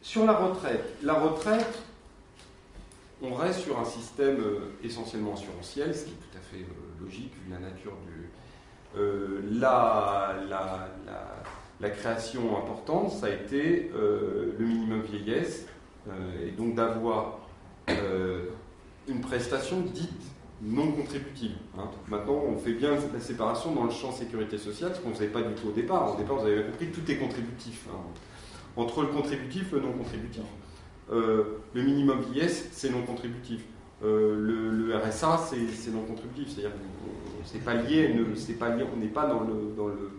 Sur la retraite, on reste sur un système essentiellement assurantiel, ce qui est tout à fait logique vu la nature du... La création importante, ça a été le minimum vieillesse, et donc d'avoir une prestation dite non contributive. Hein. Maintenant, on fait bien la séparation dans le champ sécurité sociale, ce qu'on ne faisait pas du tout au départ. Au départ, vous avez compris que tout est contributif. Hein. Entre le contributif et le non contributif. Le minimum vieillesse, c'est non contributif. Le RSA, c'est non contributif. C'est-à-dire c'est pas lié, on n'est pas dans le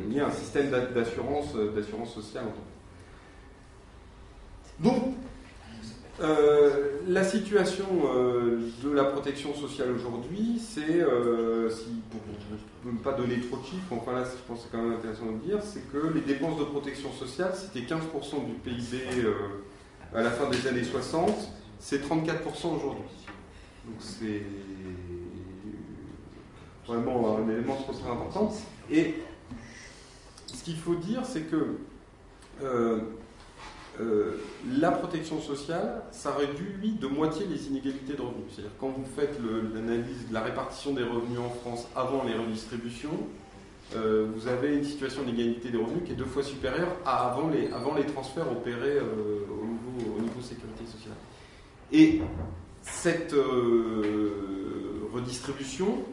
lié à un système d'assurance sociale. Donc, la situation de la protection sociale aujourd'hui, c'est, pour ne pas donner trop de chiffres, enfin là, je pense que c'est quand même intéressant de le dire, c'est que les dépenses de protection sociale, c'était 15% du PIB à la fin des années 60, c'est 34% aujourd'hui. Donc c'est vraiment un élément très important. Et ce qu'il faut dire, c'est que la protection sociale, ça réduit de moitié les inégalités de revenus. C'est-à-dire quand vous faites l'analyse de la répartition des revenus en France avant les redistributions, vous avez une situation d'égalité des revenus qui est 2 fois supérieure à avant les transferts opérés au niveau sécurité sociale. Et cette redistribution,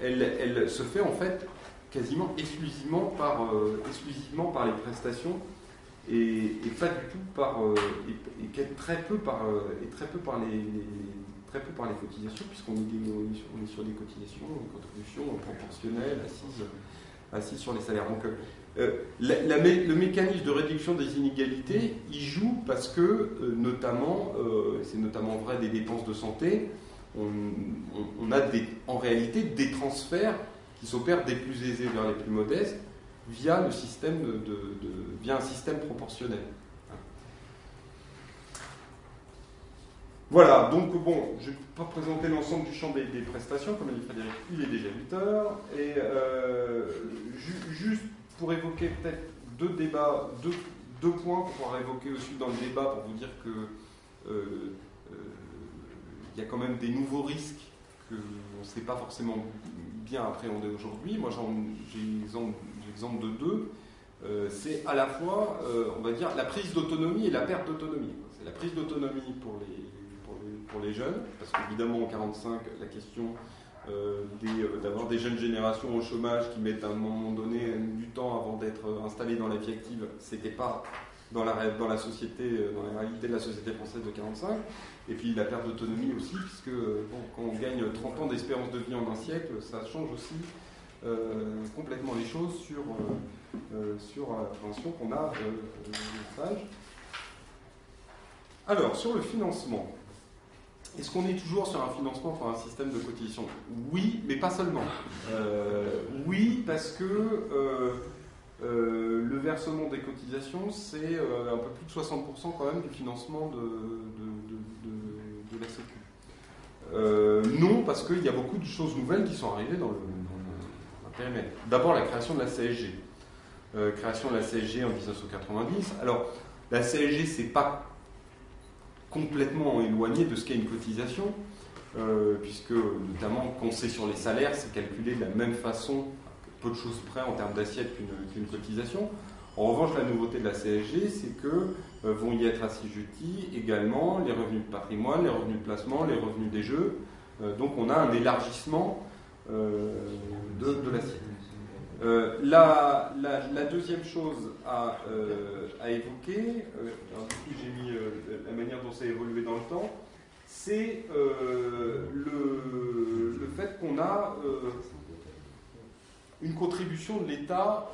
elle se fait en fait quasiment exclusivement par les prestations et pas du tout très peu par les cotisations, puisqu'on est sur des cotisations, des contributions proportionnelles assises sur les salaires. Donc le mécanisme de réduction des inégalités, il joue parce que c'est notamment vrai des dépenses de santé, on a en réalité des transferts qui s'opèrent des plus aisés vers les plus modestes via un système proportionnel. Voilà, donc bon, je ne vais pas présenter l'ensemble du champ des prestations, comme a dit Frédéric, il est déjà 8 heures, et juste pour évoquer peut-être deux points qu'on pourra évoquer aussi dans le débat pour vous dire que il y a quand même des nouveaux risques qu'on ne sait pas forcément bien appréhender aujourd'hui. Moi, j'ai l'exemple de deux. C'est à la fois, on va dire, la prise d'autonomie et la perte d'autonomie. C'est la prise d'autonomie pour les jeunes, parce qu'évidemment, en 1945, la question d'avoir des jeunes générations au chômage qui mettent à un moment donné du temps avant d'être installés dans la vie active, c'était pas dans la société, dans la réalité de la société française de 1945. Et puis la perte d'autonomie aussi, puisque quand on gagne 30 ans d'espérance de vie en un siècle, ça change aussi complètement les choses sur l'appréhension qu'on a des sages. Alors, sur le financement, est-ce qu'on est toujours sur un financement par un système de cotisation? Oui, mais pas seulement. Oui, parce que le versement des cotisations, c'est un peu plus de 60% quand même du financement de la Sécu. Non, parce qu'il y a beaucoup de choses nouvelles qui sont arrivées dans le périmètre. D'abord, la création de la CSG. Création de la CSG en 1990. Alors, la CSG, c'est pas complètement éloigné de ce qu'est une cotisation, puisque notamment quand c'est sur les salaires, c'est calculé de la même façon, peu de choses près en termes d'assiette qu'une cotisation. En revanche, la nouveauté de la CSG, c'est que vont y être assujettis également les revenus de patrimoine, les revenus de placement, les revenus des jeux. Donc on a un élargissement de l'assiette. La deuxième chose à évoquer, alors du coup j'ai mis la manière dont ça a évolué dans le temps, c'est le fait qu'on a une contribution de l'État,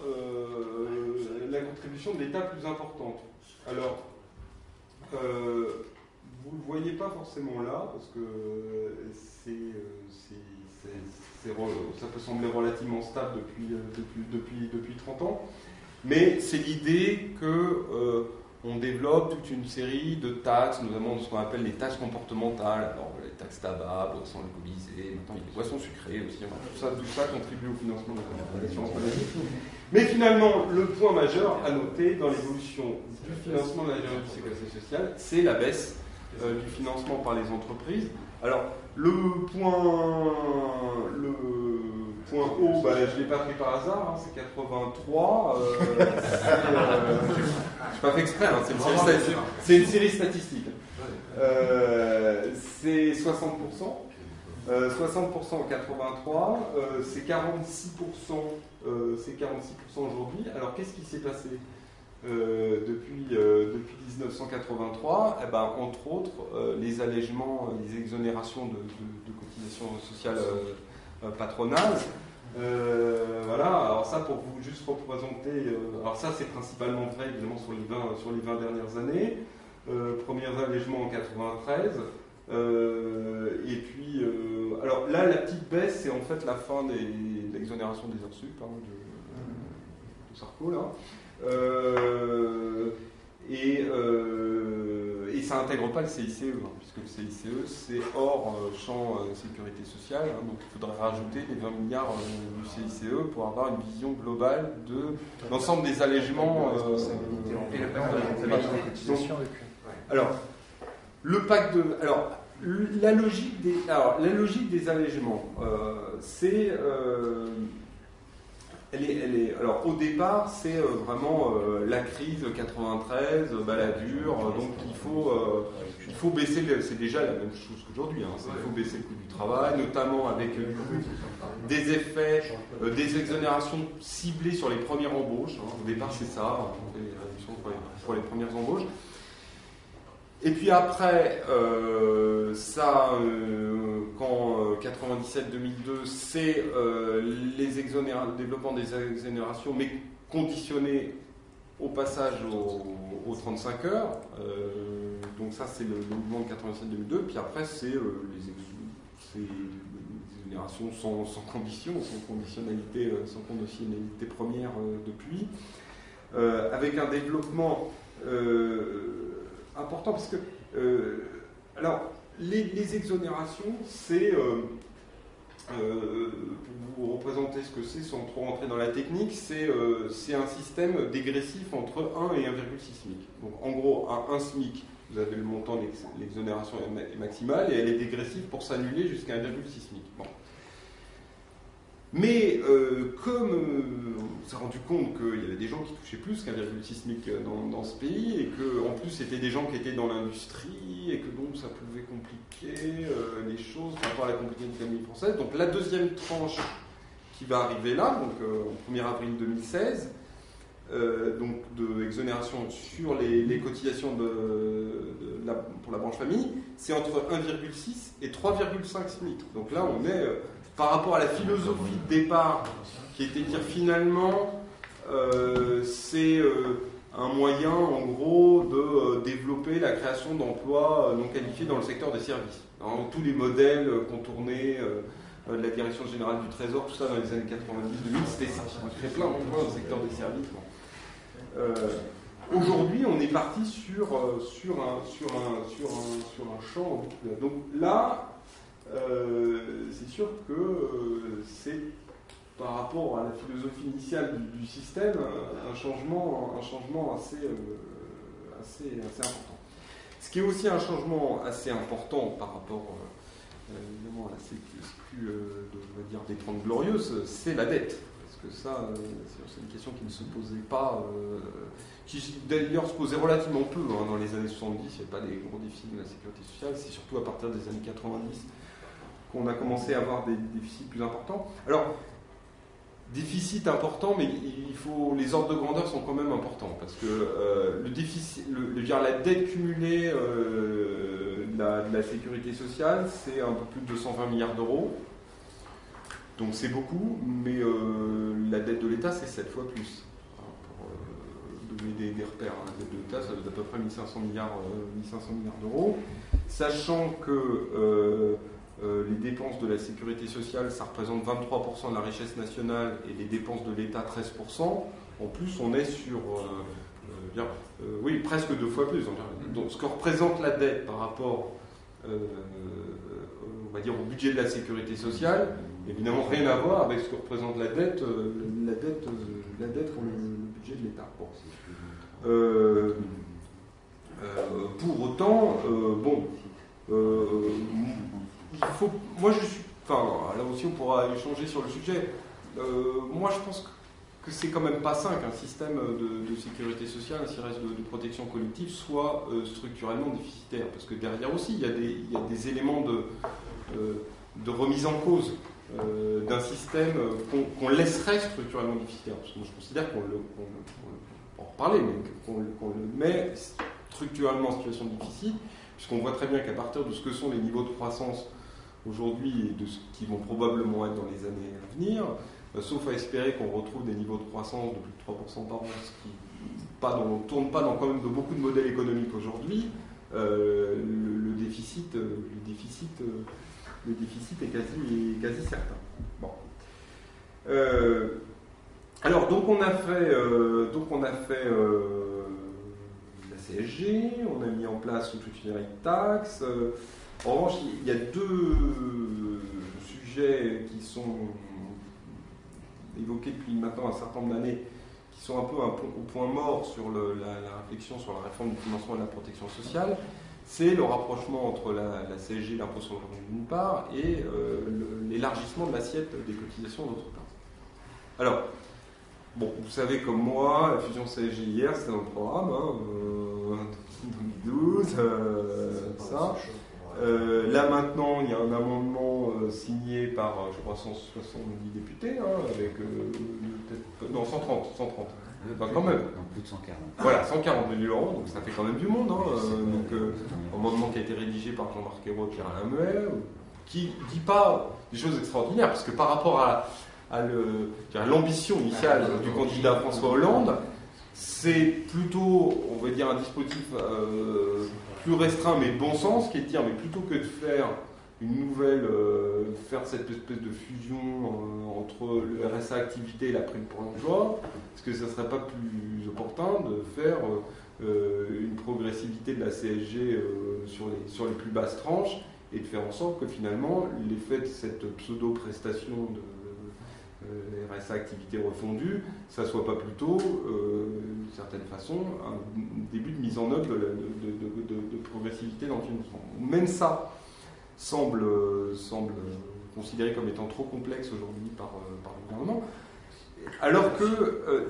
la contribution de l'État plus importante. Alors, vous ne le voyez pas forcément là, parce que ça peut sembler relativement stable depuis 30 ans, mais c'est l'idée que on développe toute une série de taxes, notamment ce qu'on appelle les taxes comportementales. Alors, les taxes tabac, boissons alcoolisées, maintenant il y a des boissons sucrées aussi. Tout ça contribue au financement de l'assurance maladie. Mais finalement, le point majeur à noter dans l'évolution du financement de la sécurité sociale, c'est la baisse du financement par les entreprises. Alors, le point haut, je ne l'ai pas pris par hasard, c'est 83. Je n'ai pas fait exprès, c'est une série statistique. C'est 60%. 60% en 83, c'est 46%, aujourd'hui. Alors qu'est-ce qui s'est passé depuis 1983? Entre autres, les allègements, les exonérations de cotisations sociales patronales. Alors ça, pour vous juste représenter, alors ça c'est principalement vrai évidemment sur les 20 dernières années. Premiers allègements en 93. Et puis, alors là, la petite baisse, c'est en fait la fin de l'exonération des heures sup, de Sarko, là. Et ça n'intègre pas le CICE, puisque le CICE, c'est hors champ sécurité sociale, donc il faudrait rajouter les 20 milliards du CICE pour avoir une vision globale de l'ensemble des allègements. Et le pacte de responsabilité des cotisations. Alors, le pacte de... Alors, la logique des allègements, c'est... alors, au départ, c'est vraiment la crise 93, la dure, donc il faut baisser, c'est déjà la même chose qu'aujourd'hui, il faut baisser le coût du travail, notamment avec des effets, des exonérations ciblées sur les premières embauches. Au départ, c'est ça, les réductions pour les premières embauches. Et puis après, qu'en 97-2002, c'est le développement des exonérations, mais conditionné au passage aux 35 heures. Donc ça, c'est le mouvement de 97-2002. Puis après, c'est les exonérations sans condition, sans conditionnalité première depuis, avec un développement important, parce que alors les exonérations, c'est pour vous représenter ce que c'est sans trop rentrer dans la technique, c'est un système dégressif entre 1 et 1,6 SMIC. Donc en gros, à 1 SMIC, vous avez le montant de l'exonération est maximale et elle est dégressive pour s'annuler jusqu'à 1,6 SMIC. Bon. Mais comme on s'est rendu compte qu'il y avait des gens qui touchaient plus qu'1,6 SMIC dans ce pays, et qu'en plus c'était des gens qui étaient dans l'industrie, et que donc ça pouvait compliquer les choses par rapport à la compétitivité de l'économie française. Donc la deuxième tranche qui va arriver là, donc au 1er avril 2016, donc de exonération sur les cotisations pour la branche famille, c'est entre 1,6 et 3,5 SMIC. Donc là on est... par rapport à la philosophie de départ, qui était de dire finalement, c'est un moyen, en gros, de développer la création d'emplois non qualifiés dans le secteur des services. Dans tous les modèles contournés de la Direction générale du Trésor, tout ça dans les années 90-2000, c'était ça. On a créé plein d'emplois dans le secteur des services. Aujourd'hui, on est parti sur un champ. Donc là, c'est sûr que c'est par rapport à la philosophie initiale du système un changement assez important. Ce qui est aussi un changement assez important par rapport évidemment à la sécu on va dire des 30 glorieuses, c'est la dette. Parce que ça, c'est une question qui ne se posait pas, qui d'ailleurs se posait relativement peu dans les années 70, il n'y avait pas des gros déficits de la sécurité sociale, c'est surtout à partir des années 90 qu'on a commencé à avoir des déficits plus importants. Alors, déficit important, mais les ordres de grandeur sont quand même importants, parce que le déficit, la dette cumulée de la sécurité sociale, c'est un peu plus de 220 milliards d'euros. Donc c'est beaucoup, mais la dette de l'État, c'est 7 fois plus. Pour donner des repères, la dette de l'État, ça doit être à peu près 1500 milliards d'euros. Sachant que les dépenses de la sécurité sociale, ça représente 23% de la richesse nationale et les dépenses de l'État 13%. En plus, on est sur oui, presque 2 fois plus. Donc, ce que représente la dette par rapport, on va dire, au budget de la sécurité sociale, évidemment rien à voir avec ce que représente la dette pour le budget de l'État. Bon. Pour autant, il faut. Moi, je suis. Enfin, là aussi, on pourra échanger sur le sujet. Moi, je pense que c'est quand même pas sain qu'un système de sécurité sociale, un système de protection collective soit structurellement déficitaire. Parce que derrière aussi, il y a des éléments de remise en cause d'un système qu'on laisserait structurellement déficitaire. Parce que moi, je considère qu'on peut en reparler, mais qu'on le met structurellement en situation de déficit, puisqu'on voit très bien qu'à partir de ce que sont les niveaux de croissance aujourd'hui et de ce qui vont probablement être dans les années à venir, sauf à espérer qu'on retrouve des niveaux de croissance de plus de 3% par an, ce qui ne tourne pas dans quand même de beaucoup de modèles économiques aujourd'hui, le déficit est quasi certain. Bon. Alors, donc on a fait la CSG, on a mis en place toute une série de taxes. En revanche, il y a 2 sujets qui sont évoqués depuis maintenant un certain nombre d'années, qui sont un peu au point mort sur la réflexion sur la réforme du financement de la protection sociale. C'est le rapprochement entre la CSG, l'impôt sur le revenu d'une part, et l'élargissement de l'assiette des cotisations d'autre part. Alors, bon, vous savez comme moi, la fusion CSG hier, c'était dans le programme, 2012, ça. Là maintenant, il y a un amendement signé par, je crois, 170 députés, avec non, 130. Enfin, quand même. Non, plus de 140. Voilà, 140 000 €, donc ça fait quand même du monde. Amendement qui a été rédigé par Jean-Marc Ayrault et Pierre-Alain Muet, qui ne dit pas des choses extraordinaires, parce que par rapport à l'ambition initiale du candidat François Hollande, c'est plutôt, on va dire, un dispositif plus restreint mais de bon sens, qui est de dire, mais plutôt que de faire faire cette espèce de fusion entre le RSA activité et la prime pour l'emploi, est-ce que ça ne serait pas plus opportun de faire une progressivité de la CSG sur les plus basses tranches et de faire en sorte que finalement l'effet de cette pseudo-prestation de RSA activité refondue, ça ne soit pas plutôt, d'une certaine façon, un début de mise en œuvre de progressivité dans le financement. Même ça semble considéré comme étant trop complexe aujourd'hui par le gouvernement, alors que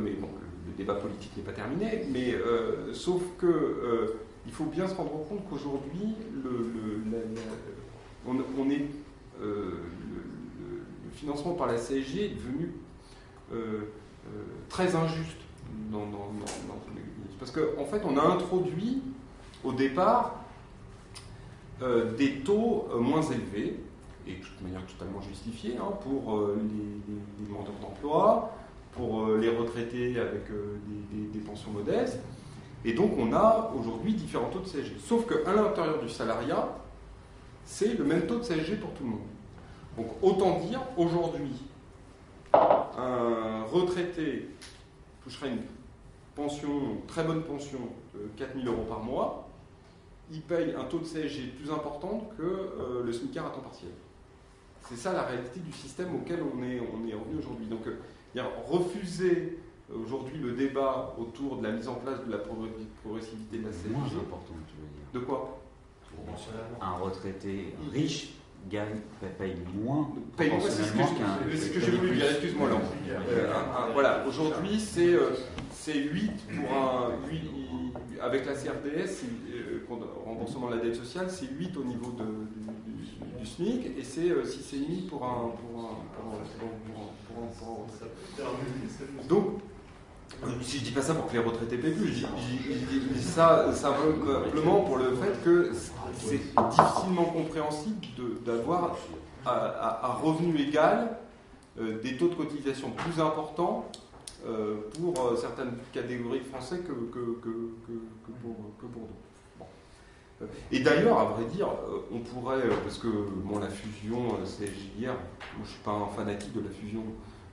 mais bon, le débat politique n'est pas terminé, mais sauf que il faut bien se rendre compte qu'aujourd'hui, le financement par la CSG est devenu très injuste dans l'économie. Parce qu'en fait, on a introduit au départ des taux moins élevés, et de toute manière totalement justifiés, pour les demandeurs d'emploi, pour les retraités avec des pensions modestes. Et donc on a aujourd'hui différents taux de CSG. Sauf qu'à l'intérieur du salariat, c'est le même taux de CSG pour tout le monde. Donc autant dire, aujourd'hui, un retraité toucherait une très bonne pension de 4 000 € par mois, il paye un taux de CSG plus important que le SMICAR à temps partiel. C'est ça la réalité du système auquel on est revenu aujourd'hui. Donc refuser aujourd'hui le débat autour de la mise en place de la progressivité de la CSG. Moins important, tu veux dire. De quoi? Un retraité riche paye moins proportionnellement qu'un... C'est ce que j'ai voulu dire, excuse-moi Laurent. Voilà, aujourd'hui c'est 8 pour un... avec la CRDS, remboursement de la dette sociale, c'est 8 au niveau du SMIC et c'est 6,5 pour un Donc, je ne dis pas ça pour que les retraités paient plus, je dis ça simplement pour le fait que c'est difficilement compréhensible d'avoir à revenu égal des taux de cotisation plus importants pour certaines catégories de Français que pour d'autres. Bon. Et d'ailleurs, à vrai dire, on pourrait, parce que la fusion CSG hier, moi je ne suis pas un fanatique de la fusion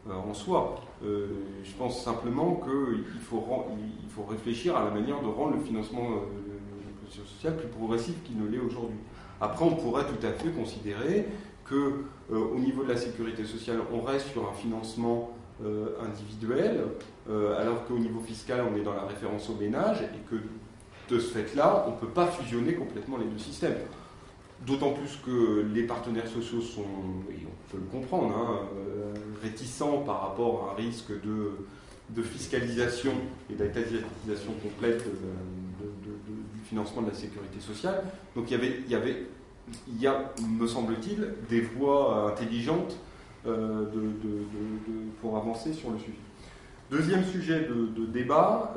en soi. Je pense simplement qu'il faut réfléchir à la manière de rendre le financement de la cotisation sociale plus progressif qu'il ne l'est aujourd'hui. Après, on pourrait tout à fait considérer qu'au niveau de la sécurité sociale, on reste sur un financement individuel, alors qu'au niveau fiscal, on est dans la référence au ménage, et que de ce fait-là, on ne peut pas fusionner complètement les deux systèmes. D'autant plus que les partenaires sociaux sont, et on peut le comprendre, réticents par rapport à un risque de fiscalisation et d'étatisation complète du financement de la sécurité sociale. Donc il y a, me semble-t-il, des voies intelligentes pour avancer sur le sujet. Deuxième sujet de débat,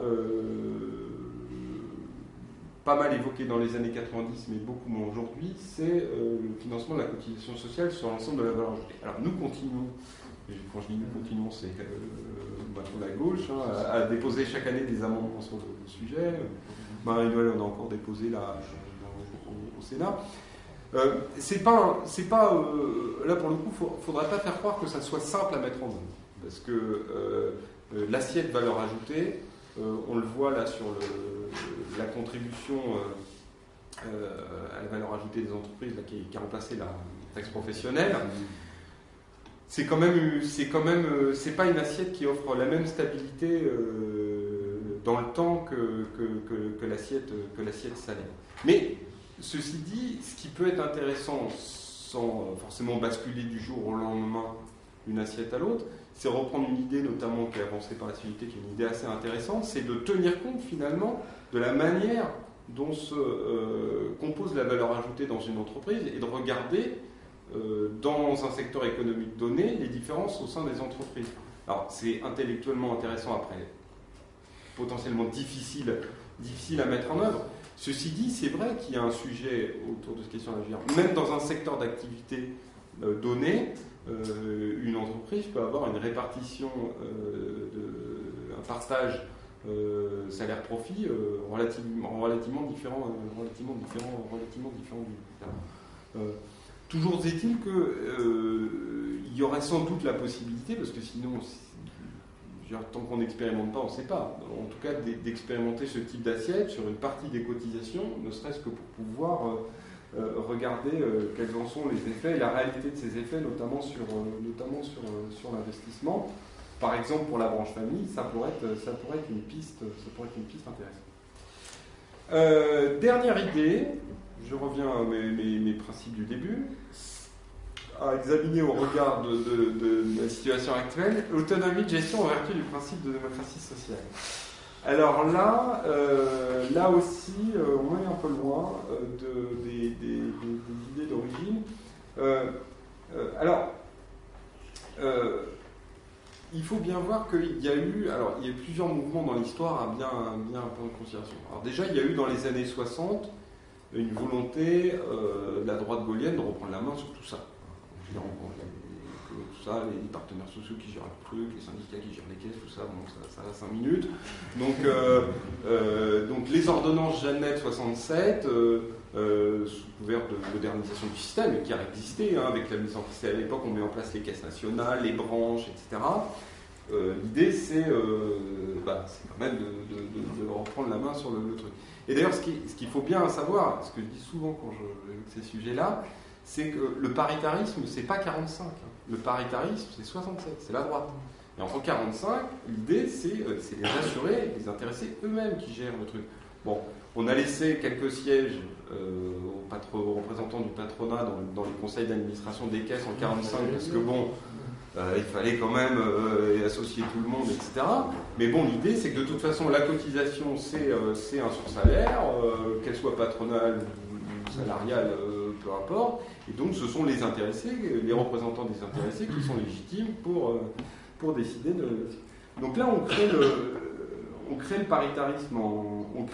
pas mal évoqué dans les années 90, mais beaucoup moins aujourd'hui, c'est le financement de la cotisation sociale sur l'ensemble de la valeur ajoutée. Alors nous continuons, et quand je dis nous continuons, c'est la gauche, à déposer chaque année des amendements sur le sujet. Marie-Noël en a encore déposé là au Sénat. Là pour le coup, il ne faudrait pas faire croire que ça soit simple à mettre en œuvre. Parce que l'assiette valeur ajoutée, on le voit là sur la contribution à la valeur ajoutée des entreprises là, qui a remplacé la taxe professionnelle. C'est pas une assiette qui offre la même stabilité dans le temps que l'assiette salaire. Mais ceci dit, ce qui peut être intéressant sans forcément basculer du jour au lendemain d'une assiette à l'autre, c'est reprendre une idée notamment qui est avancée par la CGT, qui est une idée assez intéressante, c'est de tenir compte finalement de la manière dont se compose la valeur ajoutée dans une entreprise et de regarder dans un secteur économique donné les différences au sein des entreprises. Alors c'est intellectuellement intéressant après, potentiellement difficile à mettre en œuvre. Ceci dit, c'est vrai qu'il y a un sujet autour de cette question-là. Même dans un secteur d'activité donné, une entreprise peut avoir une répartition, un partage salaire-profit relativement différent du. Toujours est-il qu'il y aurait sans doute la possibilité, parce que sinon, tant qu'on n'expérimente pas, on ne sait pas, en tout cas d'expérimenter ce type d'assiette sur une partie des cotisations, ne serait-ce que pour pouvoir regarder quels en sont les effets et la réalité de ces effets, notamment sur l'investissement. Par exemple, pour la branche famille, ça pourrait être une piste intéressante. Dernière idée, je reviens à mes principes du début, à examiner au regard de la situation actuelle, l'autonomie de gestion en vertu du principe de démocratie sociale. Alors là aussi, on est un peu loin des idées d'origine. Il faut bien voir qu'il y a eu plusieurs mouvements dans l'histoire à bien prendre en considération. Alors déjà, il y a eu dans les années 60 une volonté de la droite gaulienne de reprendre la main sur tout ça. Tout ça, les partenaires sociaux qui gèrent le truc, les syndicats qui gèrent les caisses, tout ça, bon, ça va 5 minutes. Donc les ordonnances Jeannette 67, sous couvert de modernisation du système, qui a existé, avec la mise en place, à l'époque on met en place les caisses nationales, les branches, etc. L'idée c'est quand même de reprendre la main sur le truc. Et d'ailleurs ce qu'il faut bien savoir, ce que je dis souvent quand j'évoque ces sujets-là, c'est que le paritarisme, c'est pas 45. Le paritarisme, c'est 67, c'est la droite. Et en 45, l'idée, c'est les assurés, les intéressés eux-mêmes qui gèrent le truc. Bon, on a laissé quelques sièges aux représentants du patronat dans les conseils d'administration des caisses en 45, parce que il fallait quand même associer tout le monde, etc. Mais bon, l'idée, c'est que de toute façon, la cotisation, c'est un sursalaire, qu'elle soit patronale ou salariale, peu importe. Et donc, ce sont les intéressés, les représentants des intéressés qui sont légitimes pour décider de. Donc là, on crée le paritarisme en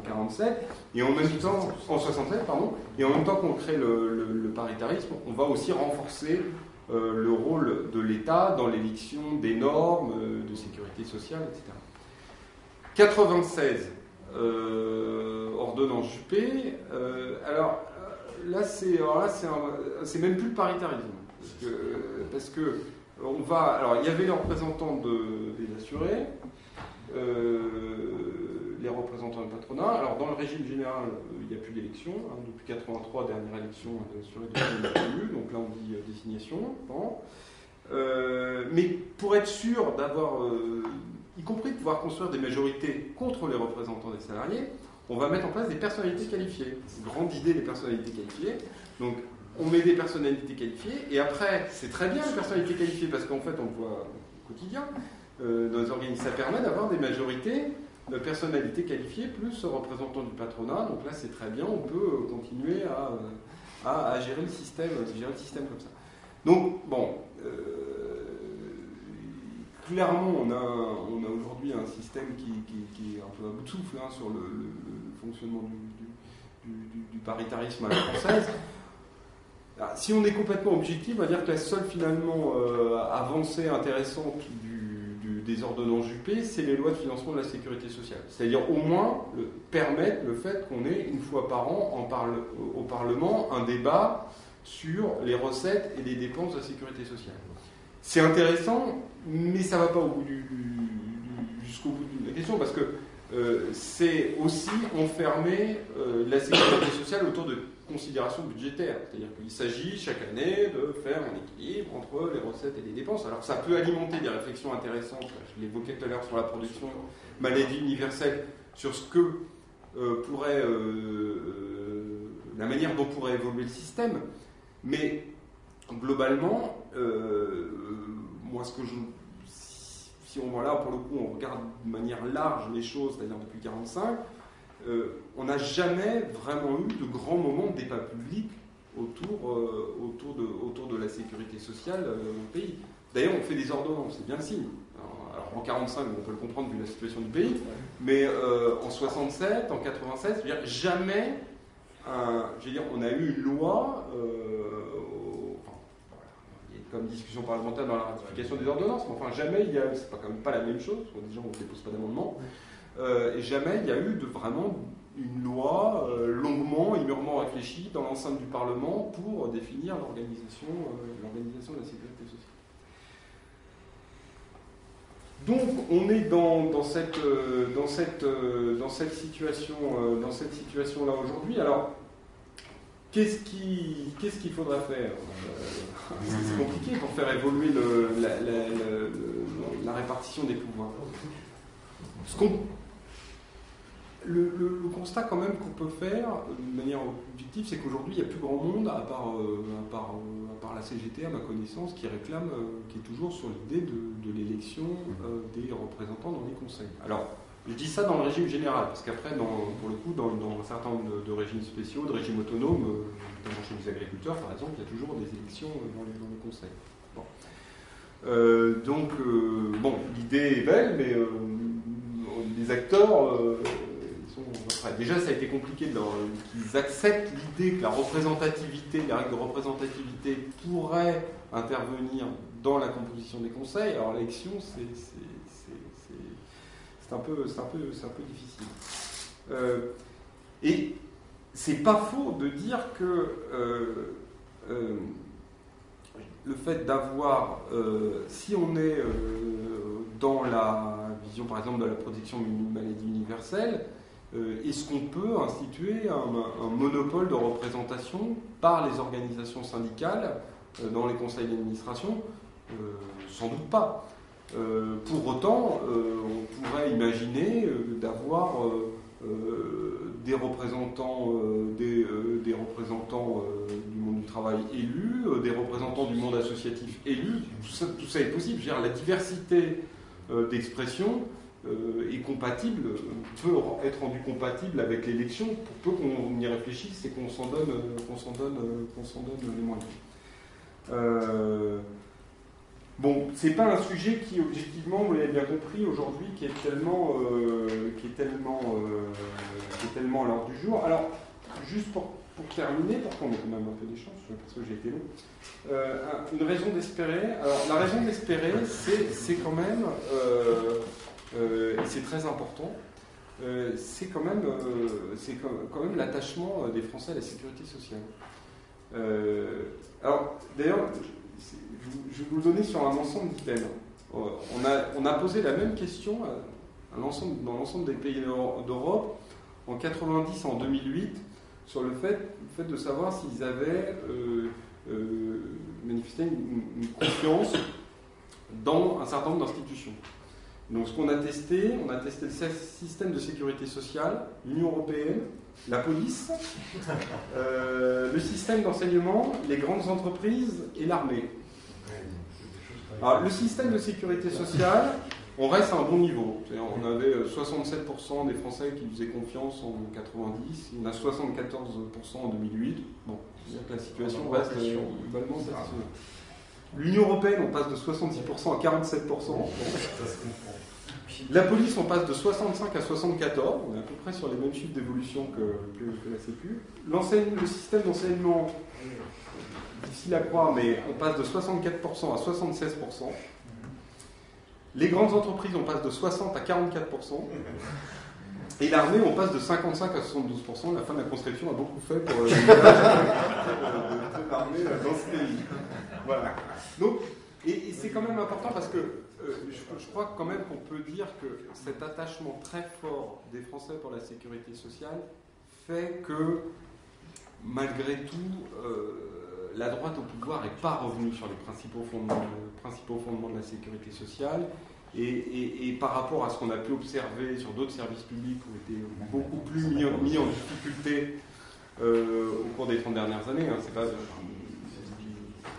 47 et en même temps en 67, pardon. Et en même temps qu'on crée le paritarisme, on va aussi renforcer le rôle de l'État dans l'édiction des normes de sécurité sociale, etc. 96, ordonnance Juppé. Là, c'est même plus le paritarisme. Parce que Alors, il y avait les représentants des assurés, les représentants du patronat. Alors, dans le régime général, il n'y a plus d'élection. Depuis 83, dernière élection d'assurés de PMU. Donc là, on dit désignation. Bon. Mais pour être sûr d'avoir, y compris de pouvoir construire des majorités contre les représentants des salariés, on va mettre en place des personnalités qualifiées. Grande idée des personnalités qualifiées. Donc, on met des personnalités qualifiées, et après, c'est très bien les personnalités qualifiées, parce qu'en fait, on le voit au quotidien, dans les organismes, ça permet d'avoir des majorités de personnalités qualifiées, plus représentants du patronat, donc là, c'est très bien, on peut continuer à gérer le système comme ça. Donc, bon, clairement, on a aujourd'hui un système qui est un peu à bout de souffle sur le fonctionnement du paritarisme à la française. Si on est complètement objectif, on va dire que la seule finalement avancée intéressante des ordonnances Juppé, c'est les lois de financement de la sécurité sociale. C'est-à-dire au moins permettre le fait qu'on ait une fois par an au Parlement un débat sur les recettes et les dépenses de la sécurité sociale. C'est intéressant, mais ça ne va pas jusqu'au bout de la question, parce que c'est aussi enfermer la sécurité sociale autour de considérations budgétaires. C'est-à-dire qu'il s'agit chaque année de faire un équilibre entre les recettes et les dépenses. Alors ça peut alimenter des réflexions intéressantes, je l'évoquais tout à l'heure sur la production maladie universelle, sur ce que pourrait la manière dont pourrait évoluer le système. Mais globalement, moi ce que si on là pour le coup on regarde de manière large les choses, c'est-à-dire depuis 1945, on n'a jamais vraiment eu de grands moments de débat public autour de la sécurité sociale au pays. D'ailleurs, on fait des ordonnances, c'est bien le signe. Alors en 1945, on peut le comprendre vu la situation du pays, mais en 67, en 87, je veux dire, jamais, on a eu une loi. Comme discussion parlementaire dans la ratification des ordonnances, mais enfin jamais c'est quand même pas la même chose, parce que déjà on ne dépose pas d'amendement, et jamais il y a eu vraiment une loi longuement et mûrement réfléchie dans l'enceinte du Parlement pour définir l'organisation de la sécurité sociale. Donc on est dans cette situation là aujourd'hui. Alors qu'est-ce qu'il faudrait faire? C'est compliqué pour faire évoluer la répartition des pouvoirs. Le constat quand même qu'on peut faire de manière objective, c'est qu'aujourd'hui il n'y a plus grand monde, à part la CGT à ma connaissance, qui réclame, qui est toujours sur l'idée de l'élection des représentants dans les conseils. Alors, je dis ça dans le régime général, parce qu'après, pour le coup, dans un certain nombre de régimes spéciaux, de régimes autonomes, notamment chez les agriculteurs par exemple, il y a toujours des élections dans les conseils. Bon. L'idée est belle, mais les acteurs, déjà ça a été compliqué qu'ils acceptent l'idée que la représentativité, les règles de représentativité pourraient intervenir dans la composition des conseils. Alors l'élection, c'est un peu difficile. Et c'est pas faux de dire que le fait d'avoir, si on est dans la vision par exemple de la protection maladie universelle, est-ce qu'on peut instituer un monopole de représentation par les organisations syndicales dans les conseils d'administration? Sans doute pas. Pour autant, on pourrait imaginer d'avoir des représentants du monde du travail élus, des représentants du monde associatif élus. Tout ça est possible. Je veux dire, la diversité d'expression est compatible, peut être rendue compatible avec l'élection pour peu qu'on y réfléchisse et qu'on s'en donne les moyens. Bon, c'est pas un sujet qui, objectivement, vous l'avez bien compris, aujourd'hui, qui est tellement à l'ordre du jour. Alors, juste pour terminer, parce qu'on a quand même un peu des chances, parce que j'ai été long, une raison d'espérer. Alors, la raison d'espérer, c'est quand même, et c'est très important, c'est quand même l'attachement des Français à la sécurité sociale. Alors, d'ailleurs, je vais vous le donner sur un ensemble d'items. On a posé la même question dans l'ensemble des pays d'Europe en 90 et en 2008 sur le fait de savoir s'ils avaient manifesté une confiance dans un certain nombre d'institutions. Donc ce qu'on a testé, le système de sécurité sociale, l'Union européenne, la police, le système d'enseignement, les grandes entreprises et l'armée. Alors, le système de sécurité sociale, on reste à un bon niveau. On avait 67% des Français qui faisaient confiance en 90, il y en a 74% en 2008. Bon, c'est-à-dire que la situation reste globalement satisfaisante. L'Union européenne, on passe de 66% à 47%. La police, on passe de 65 à 74. On est à peu près sur les mêmes chiffres d'évolution que la Sécu. Le système d'enseignement, difficile à croire, mais on passe de 64% à 76%. Les grandes entreprises, on passe de 60 à 44%. Et l'armée, on passe de 55 à 72%. La fin de la conscription a beaucoup fait pour l'armée dans ce pays. Voilà. Donc, et c'est quand même important parce que je crois quand même qu'on peut dire que cet attachement très fort des Français pour la sécurité sociale fait que, malgré tout, la droite au pouvoir n'est pas revenue sur les principaux fondements de la sécurité sociale. Et par rapport à ce qu'on a pu observer sur d'autres services publics qui ont été beaucoup plus mis en difficulté au cours des 30 dernières années, hein, c'est pas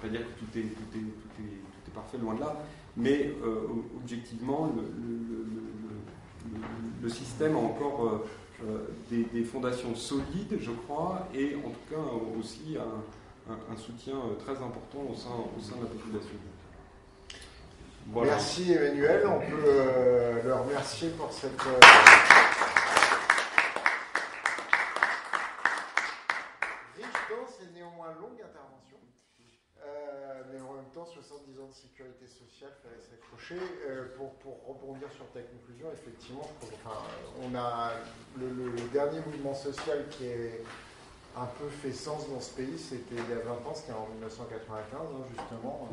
dire que tout est parfait, loin de là, mais objectivement, le système a encore des fondations solides, je crois, et en tout cas aussi un soutien très important au sein de la population. Voilà. Merci Emmanuel, on peut le remercier pour cette riche, dense et néanmoins longue intervention. Mais en même temps, 70 ans de sécurité sociale, il fallait s'accrocher. Pour rebondir sur ta conclusion, effectivement, on a le dernier mouvement social qui est un peu fait sens dans ce pays, c'était il y a 20 ans, c'était en 1995, hein, justement.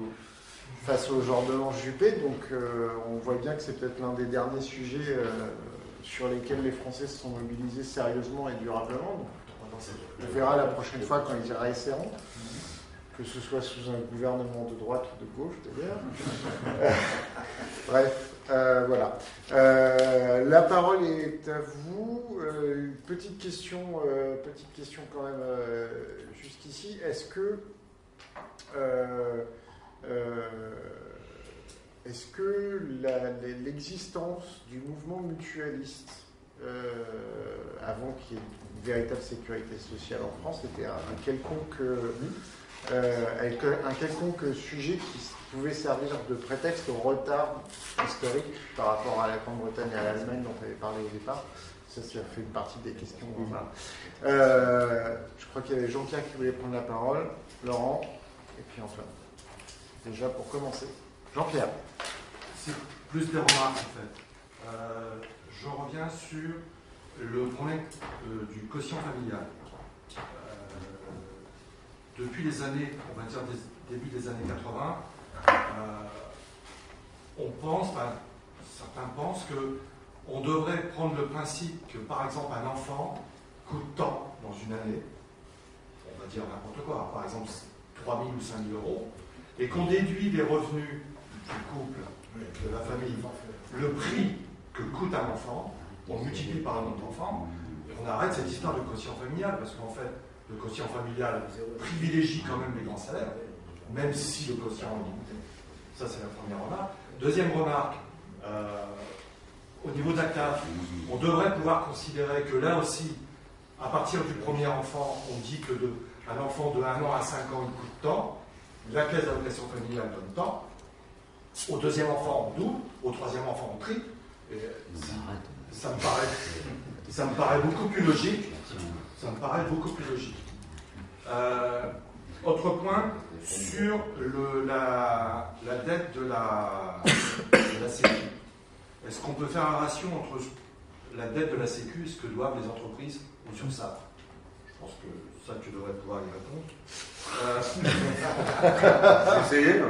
Face au genre de l'ange Juppé, donc on voit bien que c'est peut-être l'un des derniers sujets sur lesquels les Français se sont mobilisés sérieusement et durablement. Donc, on verra la prochaine fois quand ils y réessaieront, que ce soit sous un gouvernement de droite ou de gauche d'ailleurs. Bref, voilà. La parole est à vous. Une petite question quand même jusqu'ici. Est-ce que l'existence du mouvement mutualiste avant qu'il y ait une véritable sécurité sociale en France était un quelconque sujet qui pouvait servir de prétexte au retard historique par rapport à la Grande-Bretagne et à l'Allemagne dont on avait parlé au départ? Ça fait une partie des questions. Voilà. Je crois qu'il y avait Jean-Pierre qui voulait prendre la parole, Laurent, et puis Antoine. Déjà pour commencer. Jean-Pierre. C'est plus des remarques en fait. Je reviens sur le problème du quotient familial. Depuis les années, on va dire début des années 80, certains pensent qu'on devrait prendre le principe que par exemple un enfant coûte tant dans une année, on va dire n'importe quoi, par exemple 3 000 ou 5 000 euros, et qu'on déduit des revenus du couple, de la famille, le prix que coûte un enfant, on multiplie par un nombre d'enfants, et on arrête cette histoire de quotient familial, parce qu'en fait, le quotient familial privilégie quand même les grands salaires, même si le quotient est limité. Ça, c'est la première remarque. Deuxième remarque, au niveau de la CAF, on devrait pouvoir considérer que là aussi, à partir du premier enfant, on dit que un enfant de 1 an à 5 ans, il coûte tant. La caisse d'allocation familiale donne tant. Au deuxième enfant, on double. Au troisième enfant, on triple. Et ça me paraît beaucoup plus logique. Autre point, sur la dette de la Sécu. Est-ce qu'on peut faire un ratio entre la dette de la Sécu et ce que doivent les entreprises aux URSSAF? Je pense que ça, tu devrais pouvoir y répondre. Essayez.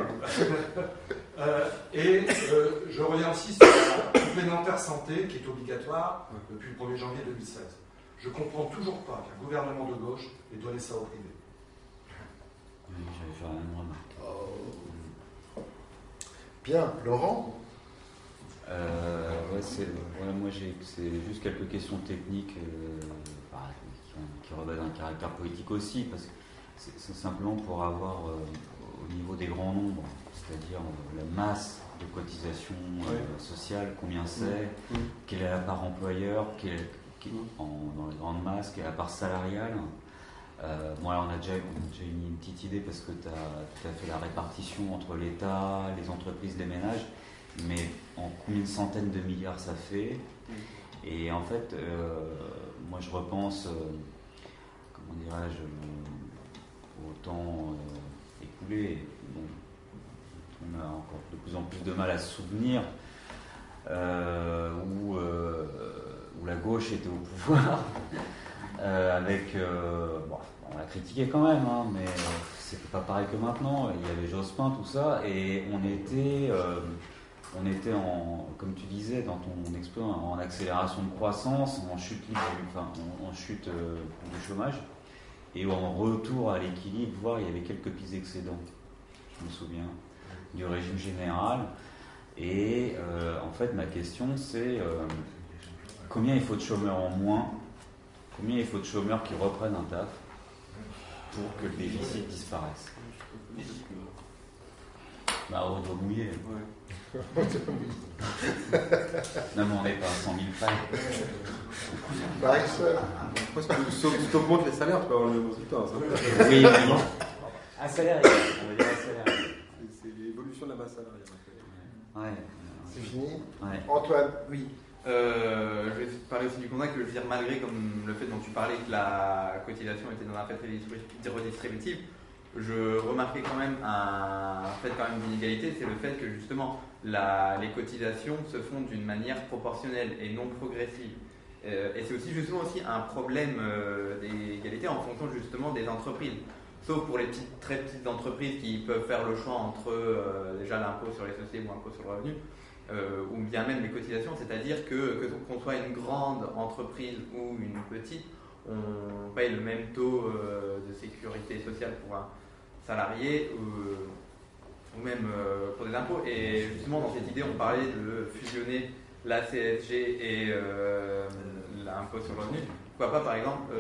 Je reviens aussi sur la complémentaire santé qui est obligatoire depuis le 1er janvier 2016. Je ne comprends toujours pas qu'un gouvernement de gauche ait donné ça au privé. J'avais fait la même remarque. Bien, Laurent? Moi c'est juste quelques questions techniques qui revêtent un caractère politique aussi, parce que c'est simplement pour avoir au niveau des grands nombres, c'est-à-dire la masse de cotisations sociales, combien c'est, quelle est la part employeur, dans les grandes masses, quelle est la part salariale. On a déjà une petite idée parce que tu as fait la répartition entre l'État, les entreprises, les ménages, mais en combien de centaines de milliards ça fait. Et en fait, moi je repense, comment dirais-je, au temps écoulé, dont on a encore de plus en plus de mal à se souvenir, où la gauche était au pouvoir, on l'a critiqué quand même, hein, mais c'était pas pareil que maintenant. Il y avait Jospin, tout ça, et on était comme tu disais dans ton expo, en accélération de croissance, en chute du chômage, et en retour à l'équilibre, voire il y avait quelques petits excédents, je me souviens, du régime général. Et en fait, ma question c'est combien il faut de chômeurs en moins, combien il faut de chômeurs qui reprennent un taf pour que le déficit disparaisse. On doit mouiller. Non, mais on n'est pas à 100 000 près. Parce que si tu augmentes les salaires, tu peux avoir le même résultat. Oui, mais non. Un salaire égal, on va dire un salaire égal. C'est l'évolution de la masse salariale. C'est fini. Antoine? Oui. Je vais parler aussi du contrat que je veux dire, malgré comme le fait dont tu parlais que la cotisation était dans un fait redistributif, je remarquais quand même un fait quand même d'inégalité, c'est le fait que justement les cotisations se font d'une manière proportionnelle et non progressive. Et c'est aussi justement un problème d'égalité en fonction justement des entreprises. Sauf pour les très petites entreprises qui peuvent faire le choix entre déjà l'impôt sur les sociétés ou l'impôt sur le revenu, ou bien même les cotisations, c'est-à-dire qu'on soit une grande entreprise ou une petite, on paye le même taux de sécurité sociale pour un salarié ou même pour des impôts. Et justement, dans cette idée, on parlait de fusionner la CSG et l'impôt sur le revenu. Pourquoi pas, par exemple,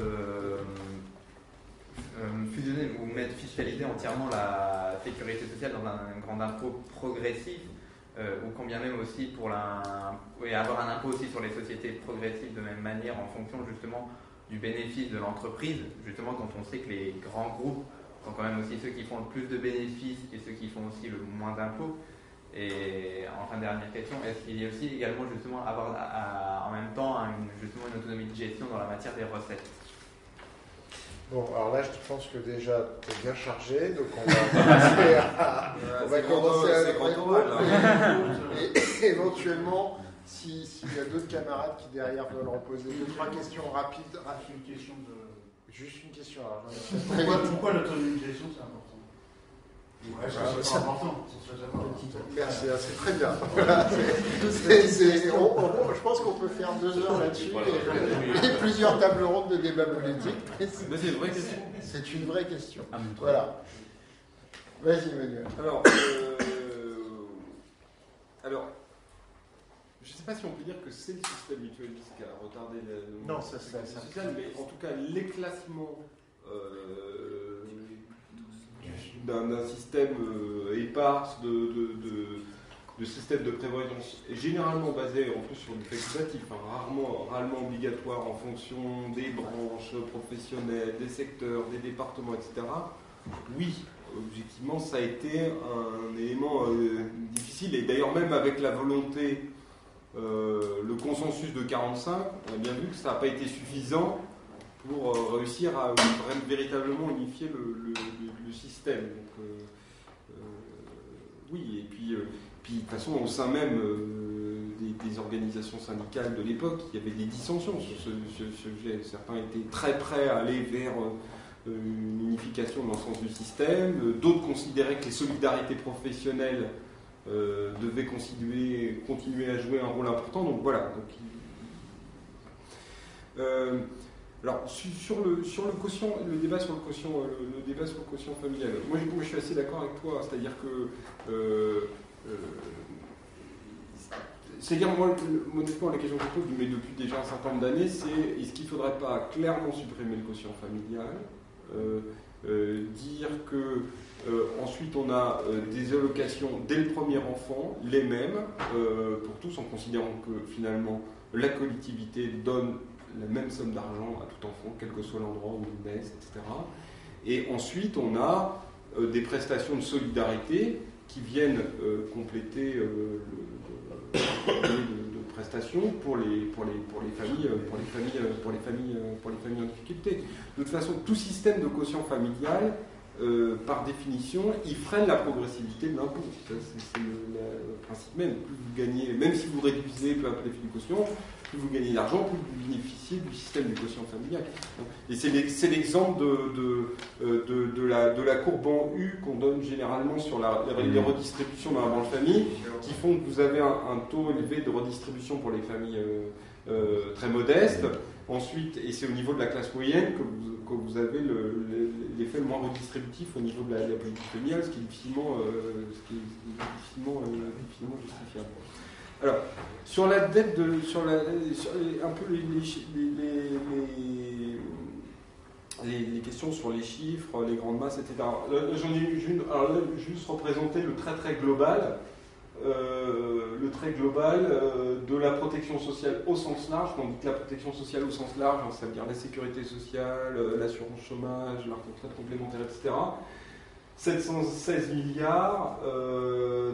fusionner ou fiscaliser entièrement la sécurité sociale dans un grand impôt progressif, ou combien même aussi avoir un impôt aussi sur les sociétés progressives de même manière en fonction justement du bénéfice de l'entreprise, justement quand on sait que les grands groupes sont quand même aussi ceux qui font le plus de bénéfices et ceux qui font aussi le moins d'impôts. Et enfin, dernière question, est-ce qu'il y a aussi également justement avoir en même temps justement une autonomie de gestion dans la matière des recettes? Bon, alors là, je pense que déjà, tu es bien chargé, donc on va commencer à et éventuellement, s'il y a d'autres camarades qui derrière veulent en poser 2-3 questions rapides. Une question de... Juste une question. Alors, pourquoi l'autonomie de gestion, c'est important? Ouais, c'est important. Merci, c'est très bien. Voilà, je pense qu'on peut faire 2 heures là-dessus et plusieurs tables rondes de débat politique. Mais c'est une vraie question. C'est une vraie question. Voilà. Vas-y, Emmanuel. Alors, je ne sais pas si on peut dire que c'est le système mutualiste qui a retardé la sociale, mais en tout cas, l'éclassement d'un système éparse de système de prévoyance généralement basé en plus sur du facultatif, rarement obligatoire en fonction des branches professionnelles, des secteurs, des départements, etc. Oui, objectivement, ça a été un élément difficile, et d'ailleurs même avec la volonté, le consensus de 45, on a bien vu que ça n'a pas été suffisant pour réussir à véritablement unifier le système. Donc, oui, et puis de toute façon, au sein même des organisations syndicales de l'époque, il y avait des dissensions sur ce sujet. Certains étaient très prêts à aller vers une unification de l'ensemble du système, d'autres considéraient que les solidarités professionnelles devaient continuer à jouer un rôle important. Donc voilà. Alors sur le quotient, le débat sur le quotient familial. Moi je suis assez d'accord avec toi, c'est-à-dire que c'est-à-dire, moi, honnêtement, la question que je pose, mais depuis déjà un certain nombre d'années, c'est est-ce qu'il ne faudrait pas clairement supprimer le quotient familial, dire que ensuite on a des allocations dès le premier enfant, les mêmes pour tous, en considérant que finalement la collectivité donne la même somme d'argent à tout enfant, quel que soit l'endroit où il naît, etc. Et ensuite on a des prestations de solidarité qui viennent compléter de prestations pour les familles en difficulté. De toute façon, tout système de quotient familial, par définition, il freine la progressivité de l'impôt. C'est le principe même. Plus vous gagnez, même si vous réduisez peu à peu l'effet du quotient, plus vous gagnez d'argent, plus vous bénéficiez du système du quotient familial. Et c'est l'exemple de la courbe en U qu'on donne généralement sur les redistributions dans la branche famille, qui font que vous avez un taux élevé de redistribution pour les familles très modestes. Ensuite, et c'est au niveau de la classe moyenne que vous avez l'effet le moins redistributif au niveau de la politique familiale, ce qui est difficilement justifiable. Alors, sur la dette, un peu les questions sur les chiffres, les grandes masses, etc. J'en ai une, alors là, juste représenter le trait très global. De la protection sociale au sens large. Quand on dit que la protection sociale au sens large, ça veut dire la sécurité sociale, l'assurance chômage, la retraite complémentaire, etc. 716 milliards,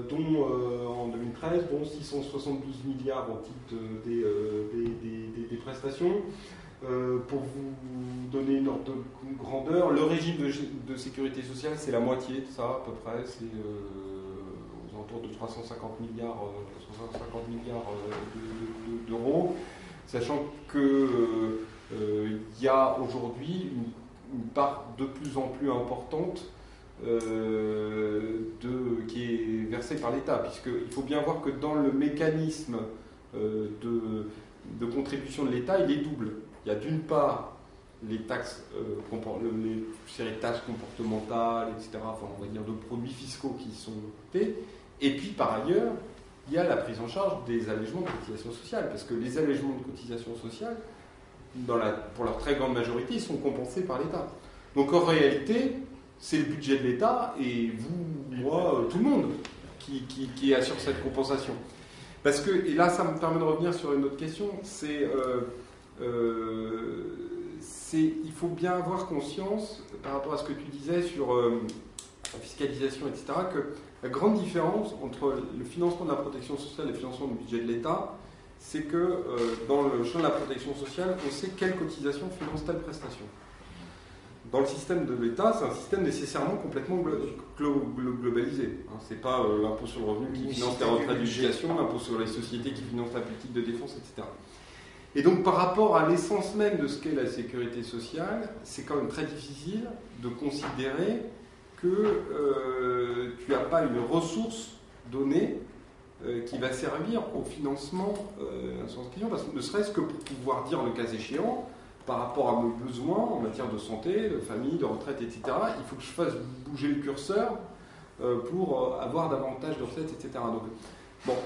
dont en 2013, dont 672 milliards au titre des prestations. Pour vous donner une ordre de grandeur, le régime de sécurité sociale, c'est la moitié de ça à peu près. C'est autour de 350 milliards d'euros, sachant qu'il y a aujourd'hui une part de plus en plus importante qui est versée par l'État, puisqu'il faut bien voir que dans le mécanisme de contribution de l'État, il est double. Il y a d'une part les taxes, les taxes comportementales, etc., enfin, on va dire de produits fiscaux qui sont faits. Et puis, par ailleurs, il y a la prise en charge des allègements de cotisations sociales, parce que les allègements de cotisations sociales, pour leur très grande majorité, ils sont compensés par l'État. Donc, en réalité, c'est le budget de l'État, et vous, moi, tout le monde, qui assure cette compensation. Parce que, et là, ça me permet de revenir sur une autre question, il faut bien avoir conscience, par rapport à ce que tu disais sur la fiscalisation, etc., que la grande différence entre le financement de la protection sociale et le financement du budget de l'État, c'est que dans le champ de la protection sociale, on sait quelle cotisation finance telle prestation. Dans le système de l'État, c'est un système nécessairement complètement globalisé. C'est pas l'impôt sur le revenu qui finance la retraite d'éducation, l'impôt sur les sociétés qui finance la politique de défense, etc. Et donc par rapport à l'essence même de ce qu'est la sécurité sociale, c'est quand même très difficile de considérer que tu n'as pas une ressource donnée qui va servir au financement sans question, parce que ne serait-ce que pour pouvoir dire le cas échéant, par rapport à mes besoins en matière de santé, de famille, de retraite, etc., il faut que je fasse bouger le curseur pour avoir davantage de recettes, etc. Donc, bon,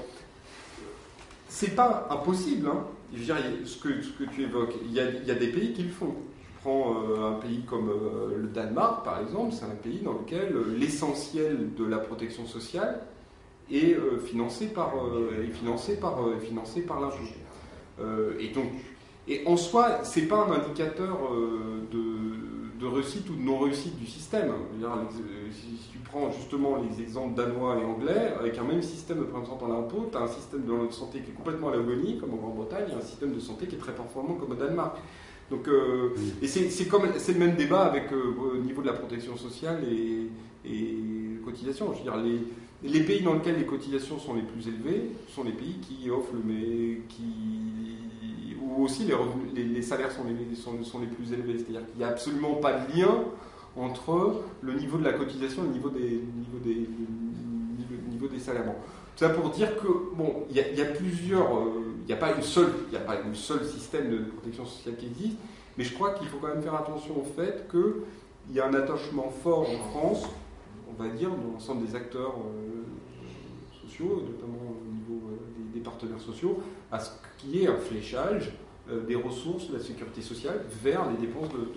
c'est pas impossible, hein. Je veux dire, ce que tu évoques, il y a des pays qui le font. Prends un pays comme le Danemark, par exemple, c'est un pays dans lequel l'essentiel de la protection sociale est financé par l'impôt. Et en soi, c'est pas un indicateur de réussite ou de non-réussite du système. Si tu prends justement les exemples danois et anglais, avec un même système de présentant l'impôt, tu as un système de santé qui est complètement à l'agonie, comme en Grande-Bretagne, et un système de santé qui est très performant, comme au Danemark. Donc, et c'est le même débat avec au niveau de la protection sociale et cotisation. Je veux dire, les pays dans lesquels les cotisations sont les plus élevées sont les pays qui offrent où aussi les salaires sont les plus élevés. C'est-à-dire qu'il n'y a absolument pas de lien entre le niveau de la cotisation et le niveau des salaires. Bon. Tout ça pour dire que bon, il y a plusieurs, il n'y a pas une seule système de protection sociale qui existe, mais je crois qu'il faut quand même faire attention au fait qu'il y a un attachement fort en France, on va dire, dans l'ensemble des acteurs sociaux, notamment au niveau des partenaires sociaux, à ce qu'il y ait un fléchage des ressources de la sécurité sociale vers les dépenses de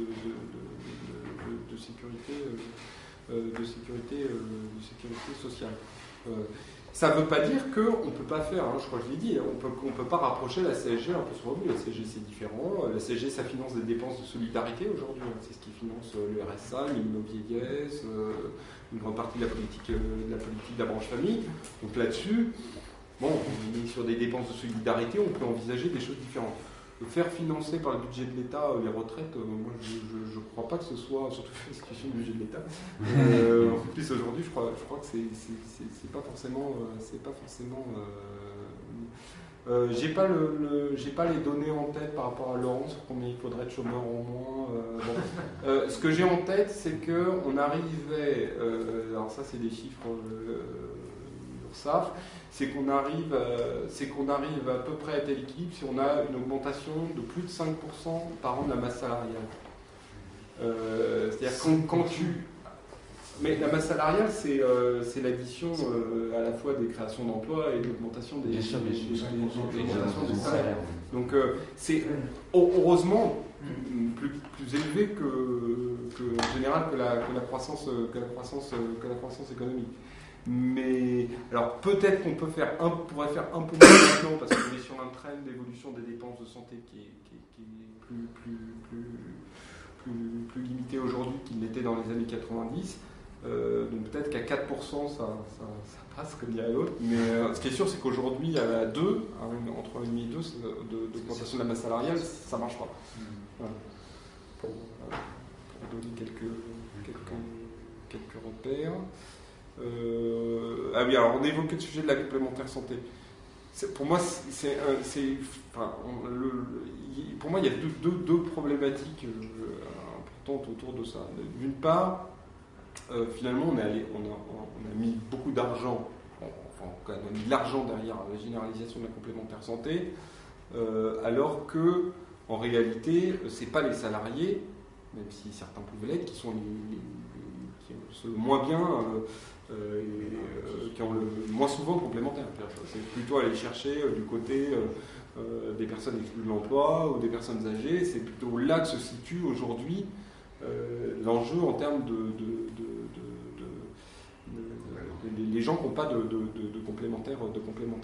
sécurité sociale. Ça ne veut pas dire qu'on ne peut pas faire, je crois que je l'ai dit, on ne peut pas rapprocher la CSG un peu sur revenu. La CSG c'est différent. La CSG ça finance des dépenses de solidarité aujourd'hui. C'est ce qui finance le RSA, le minimum vieillesse, une grande partie de la politique de la branche famille. Donc là-dessus, bon, on est sur des dépenses de solidarité, on peut envisager des choses différentes. Faire financer par le budget de l'État les retraites, moi je ne crois pas que ce soit, surtout la situation du budget de l'État. En plus aujourd'hui, je crois que c'est pas forcément. J'ai pas les données en tête par rapport à Laurent sur combien il faudrait de chômeurs en moins. Bon. Ce que j'ai en tête, c'est que on arrivait. Alors ça, c'est des chiffres URSSAF. C'est qu'on arrive à peu près à tel équilibre si on a une augmentation de plus de 5% par an de la masse salariale. C'est-à-dire quand tu... Mais la masse salariale, c'est l'addition à la fois des créations d'emplois et de l'augmentation des salaires. Donc c'est heureusement plus élevé en général que la croissance économique. Mais alors peut-être qu'on pourrait faire un peu moins maintenant parce qu'on est sur un trend d'évolution des dépenses de santé qui est plus limité aujourd'hui qu'il l'était dans les années 90. Donc peut-être qu'à 4% ça passe comme dirait l'autre. Mais ce qui est sûr c'est qu'aujourd'hui à 2, entre 1,5 et 2 d'augmentation de la masse salariale, ça ne marche pas. Voilà. Pour donner quelques repères. Ah oui, alors on a évoqué le sujet de la complémentaire santé. Pour moi, pour moi, il y a deux problématiques importantes autour de ça. D'une part, finalement, on a mis beaucoup d'argent, on a mis de l'argent derrière la généralisation de la complémentaire santé, alors que, en réalité, c'est pas les salariés, même si certains pouvaient l'être, qui sont le moins bien. Qui ont le moins souvent complémentaire. C'est plutôt aller chercher du côté des personnes exclues de l'emploi ou des personnes âgées. C'est plutôt là que se situe aujourd'hui l'enjeu en termes les gens qui n'ont pas de complémentaire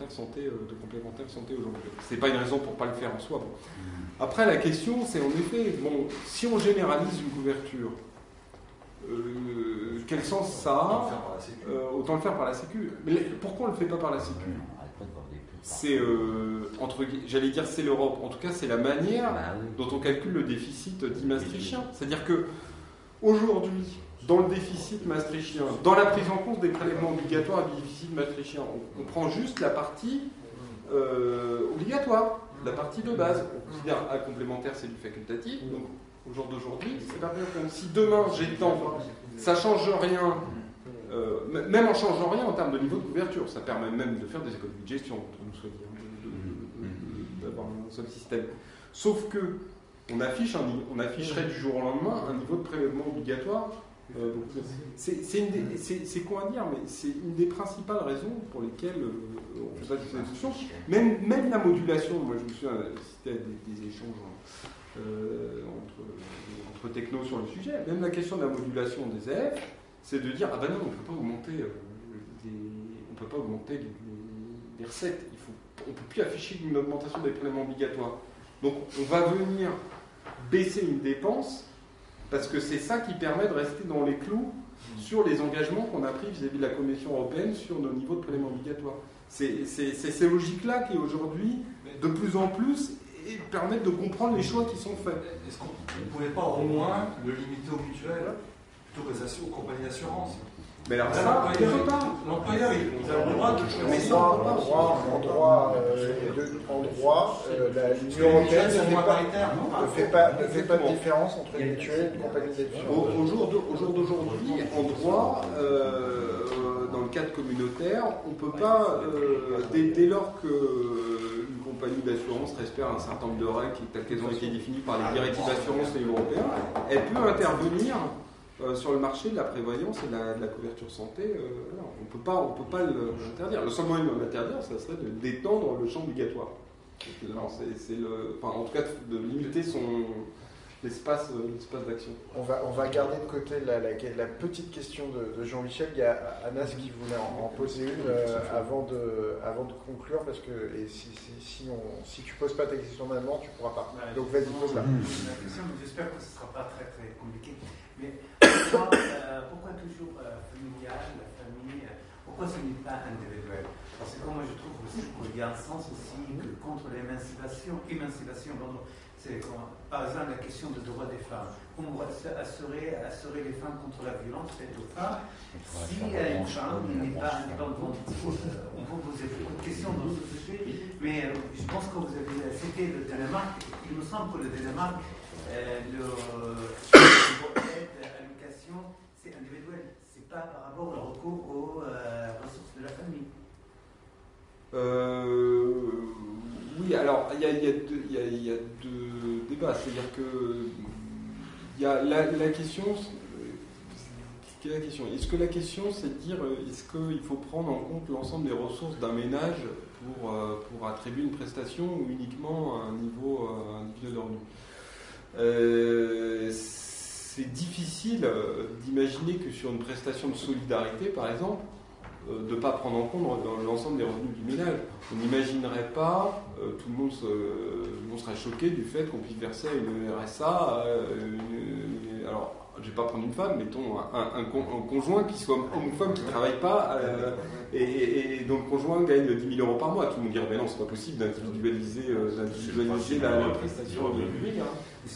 santé aujourd'hui. C'est pas une raison pour ne pas le faire en soi. Bon. Après la question c'est en effet, si on généralise une couverture, quel sens ça a? Autant le faire par la Sécu. Mais pourquoi on ne le fait pas par la Sécu? C'est, j'allais dire c'est l'Europe, en tout cas c'est la manière dont on calcule le déficit dit maastrichtien. C'est-à-dire que aujourd'hui, dans le déficit maastrichtien, dans la prise en compte des prélèvements obligatoires du déficit maastrichtien, on prend juste la partie obligatoire, la partie de base. On considère un complémentaire, c'est du facultatif. Donc, au jour d'aujourd'hui, c'est pas bien comme si demain j'étends, ça change rien, même en changeant rien en termes de niveau de couverture, ça permet même de faire des économies de gestion, entre nous soit dit, d'avoir un seul système. Sauf que on afficherait du jour au lendemain un niveau de prélèvement obligatoire. C'est quoi à dire, mais c'est une des principales raisons pour lesquelles on fait pas de solution. Même la modulation, moi je me souviens, c'était des échanges entre techno sur le sujet, même la question de la modulation des EF, c'est de dire, ah ben non, on ne peut pas augmenter les recettes, on ne peut plus afficher une augmentation des prélèvements obligatoires. Donc on va venir baisser une dépense, parce que c'est ça qui permet de rester dans les clous sur les engagements qu'on a pris vis-à-vis de la Commission européenne sur nos niveaux de prélèvements obligatoires. C'est ces logiques-là qui aujourd'hui, de plus en plus, permettent de comprendre les choix qui sont faits. Est-ce qu'on ne pouvait pas au moins le limiter aux mutuelles plutôt que aux compagnies d'assurance? Mais alors ça, il ne faut pas. L'employeur, il a le droit de choisir. Mais ça, en droit, l'Union européenne ne fait pas de différence entre une mutuelle et une compagnie d'assurance. Au jour d'aujourd'hui, en droit, dans le cadre communautaire, on ne peut pas, dès lors qu'une compagnie d'assurance respecte un certain nombre de règles qui ont été définies par les directives d'assurance de l'Union européenne, elle peut intervenir sur le marché de la prévoyance et de la couverture santé. On peut pas l'interdire. Le seul moyen de l'interdire, ça serait d'étendre le champ obligatoire. En tout cas, de limiter l'espace d'action. On va garder de côté la petite question de Jean-Michel. Il y a Anas qui voulait en poser une avant de conclure, parce que si tu poses pas ta question maintenant, tu pourras pas. Donc vas-y, pose-la. J'espère que ce ne sera pas très très compliqué. Mais pourquoi toujours familial, la famille, pourquoi ce n'est pas individuel? Parce que moi je trouve aussi qu'il y a un sens aussi que contre l'émancipation, c'est par exemple la question des droits des femmes. On doit assurer les femmes contre la violence faite aux femmes. Si une femme n'est pas indépendante, on peut poser beaucoup de questions dans ce sujet, mais je pense que vous avez cité le Danemark. Il me semble que le Danemark, le aide à l'éducation, c'est individuel. C'est pas par rapport au recours aux ressources de la famille. Oui, alors il y a deux débats. C'est-à-dire que il y a la question. Quelle est la question? Est-ce que la question, c'est de dire est-ce qu'il faut prendre en compte l'ensemble des ressources d'un ménage pour attribuer une prestation ou uniquement un niveau de revenu? C'est difficile d'imaginer que sur une prestation de solidarité, par exemple, de ne pas prendre en compte l'ensemble des revenus du ménage. On n'imaginerait pas, tout le monde serait choqué du fait qu'on puisse verser à une RSA, alors je ne vais pas prendre une femme, mettons un conjoint qui soit homme ou femme qui ne travaille pas, et donc le conjoint gagne 10 000 euros par mois. Tout le monde dirait, mais non, c'est pas possible d'individualiser la prestation de lui. On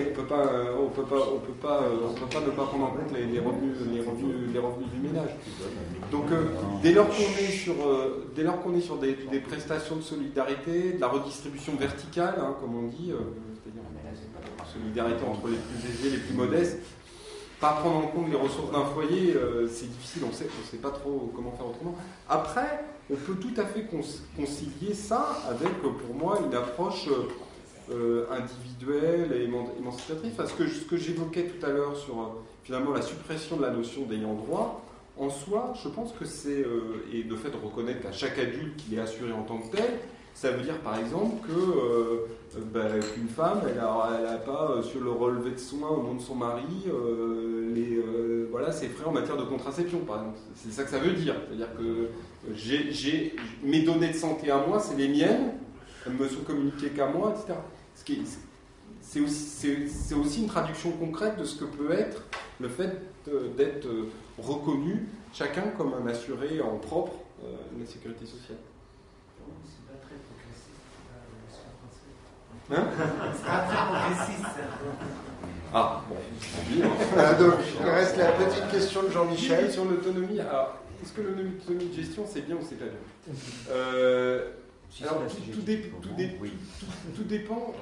peut pas ne pas prendre en compte les revenus du ménage. Donc dès lors qu'on est sur des prestations de solidarité, de la redistribution verticale, comme on dit, c'est-à-dire solidarité entre les plus aisés et les plus modestes, pas prendre en compte les ressources d'un foyer, c'est difficile, on sait pas trop comment faire autrement. Après, on peut tout à fait concilier ça avec, pour moi, une approche individuelle et émancipatrice. Parce que ce que j'évoquais tout à l'heure sur finalement la suppression de la notion d'ayant droit, en soi, je pense que c'est, et de fait de reconnaître à chaque adulte qu'il est assuré en tant que tel, ça veut dire par exemple qu'une femme, elle n'a pas sur le relevé de soins au nom de son mari ses frais en matière de contraception, par exemple. C'est ça que ça veut dire. C'est-à-dire que mes données de santé à moi, c'est les miennes, elles me sont communiquées qu'à moi, etc. C'est aussi une traduction concrète de ce que peut être le fait d'être reconnu chacun comme un assuré en propre de la sécurité sociale. C'est pas très progressiste, c'est pas très progressiste. Ah, bon. Donc, il reste la petite question de Jean-Michel. Sur l'autonomie, alors, est-ce que l'autonomie de gestion, c'est bien ou c'est pas bien? Alors, tout dépend